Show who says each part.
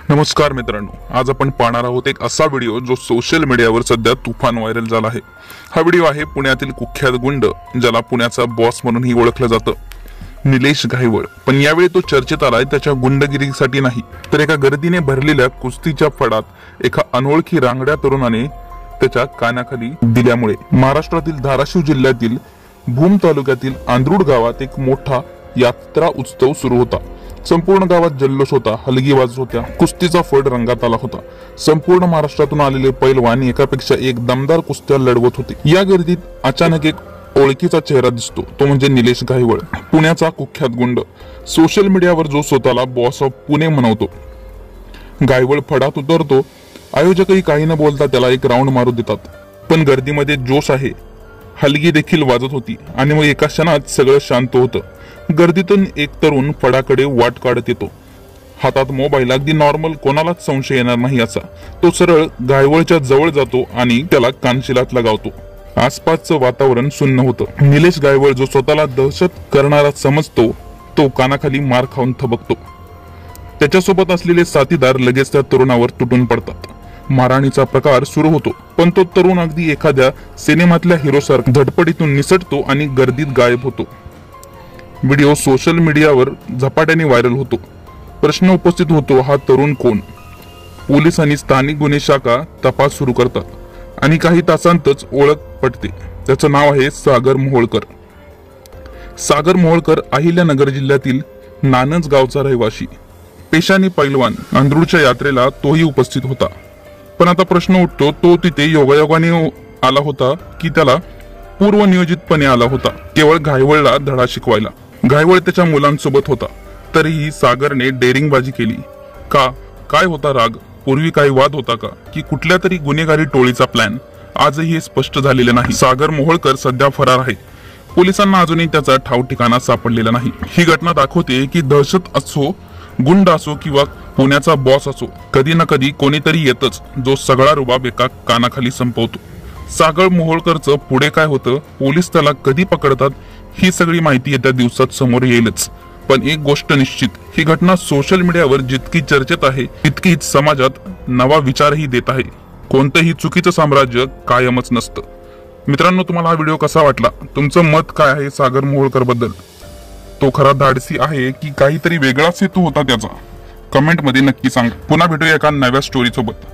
Speaker 1: नमस्कार मित्रांनो, आज आपण पाहणार आहोत एक असा व्हिडिओ जो सोशल मीडियावर सध्या तुफान व्हायरल झाला आहे। हा व्हिडिओ आहे पुण्यातील कुख्यात गुंड ज्याला पुण्याचा बॉस म्हणूनही ओळखलं जातं, निलेश गायवळ। पण यावेळी तो चर्चेत आलाय त्याच्या गुंडगिरीसाठी नाही, तर एका गर्दीने भरलेल्या कुस्तीच्या फडात एका अनोळखी रांगड्या तरुणाने त्याच्या कानाखाली दिल्यामुळे। महाराष्ट्रातील धाराशिव जिल्ह्यातील भूम तालुक्यातील आंध्रुड गावात एक मोठा यात्रा उत्सव सुरू होता। संपूर्ण गावात जल्लोष होता, हलगी वाजत होत्या, कुस्तीचा फड रंगात आला होता। संपूर्ण महाराष्ट्रातून आलेले पैलवान एकापेक्षा एक दमदार कुस्त्या लढवत होते। या गर्दीत अचानक एक ओळखीचा चेहरा दिसतो, तो म्हणजे निलेश गायवळ, पुण्याचा कुख्यात गुंड। सोशल मीडियावर जो स्वतःला बॉस ऑफ पुणे म्हणवतो। गायवळ फडात उतरतो, आयोजकही काही न बोलता त्याला एक राऊंड मारू देतात। पण गर्दीमध्ये जोश आहे, हलगी देखील वाजत होती आणि मग एका क्षणात सगळं शांत होतं। गर्दीतून एक तरुण फडाकडे वाट काढत येतो, हातात मोबाईल, अगदी नॉर्मल, कोणालाच संशय येणार नाही असा। तो सरळ गायवळच्या जवळ जातो आणि त्याला कानशिलात लगावतो। आसपासचं वातावरण सुन्न होतं। निलेश गायवळ जो स्वतःला दहशत करणारा समजतो, तो कानाखाली मार खाऊन थबकतो। त्याच्यासोबत असलेले साथीदार लगेच त्या तरुणावर तुटून पडतात। मारहाणीचा प्रकार सुरू होतो, पण तो तरुण अगदी एखाद्या सिनेमातल्या हिरोसारखा धडपडीतून निसटतो आणि गर्दीत गायब होतो। व्हिडिओ सोशल मीडियावर झपाट्याने व्हायरल होतो। प्रश्न उपस्थित होतो, हा तरुण कोण? पोलीस आणि स्थानिक गुन्हे शाखा तपास सुरू करतात आणि काही तासांतच ओळख पटते। त्याचं नाव आहे सागर मोहोळकर। सागर मोहोळकर अहिल्यानगर जिल्ह्यातील नानज गावचा रहिवासी, पेशाने पैलवान। आंध्रुडच्या यात्रेला तोही उपस्थित होता। पण आता प्रश्न उठतो, तो तिथे योगायोगाने आला होता की त्याला पूर्वनियोजितपणे आला होता केवळ गायवळला धडा शिकवायला? गायवळ त्याच्या मुलांसोबत होता, तरीही सागरने डेअरिंगबाजी केली का? काय होता राग? पूर्वी काही वाद होता का, की कुठल्या तरी गुन्हेगारी टोळीचा प्लॅन? आजही हे स्पष्ट झालेले नाही। सागर मोहोळकर सध्या फरार आहे। पोलिसांना अजूनही त्याचा ठाव ठिकाणा सापडलेला नाही। ही घटना दाखवते की दहशत असो, गुंड असो किंवा पुण्याचा बॉस असो, कधी ना कधी कोणीतरी येतच जो सगळा रुबाब एका कानाखाली संपवतो। सागर मोहोळकरचं पुढे काय होतं, पोलीस त्याला कधी पकडतात, ही सगळी माहिती येत्या दिवसात समोर येईलच। पण एक गोष्ट निश्चित, ही घटना सोशल मीडियावर जितकी चर्चेत आहे तितकीच समाजात नवा विचारही देत आहे। कोणतंही चुकीचं साम्राज्य कायमच नसतं। मित्रांनो, तुम्हाला हा व्हिडिओ कसा वाटला? तुमचं मत काय आहे सागर मोहोळकर बद्दल? तो खरा धाडसी आहे की काहीतरी वेगळाच हेतू होता त्याचा? कमेंट मध्ये नक्की सांगा। पुन्हा भेटूया एका नव्या स्टोरी सोबत।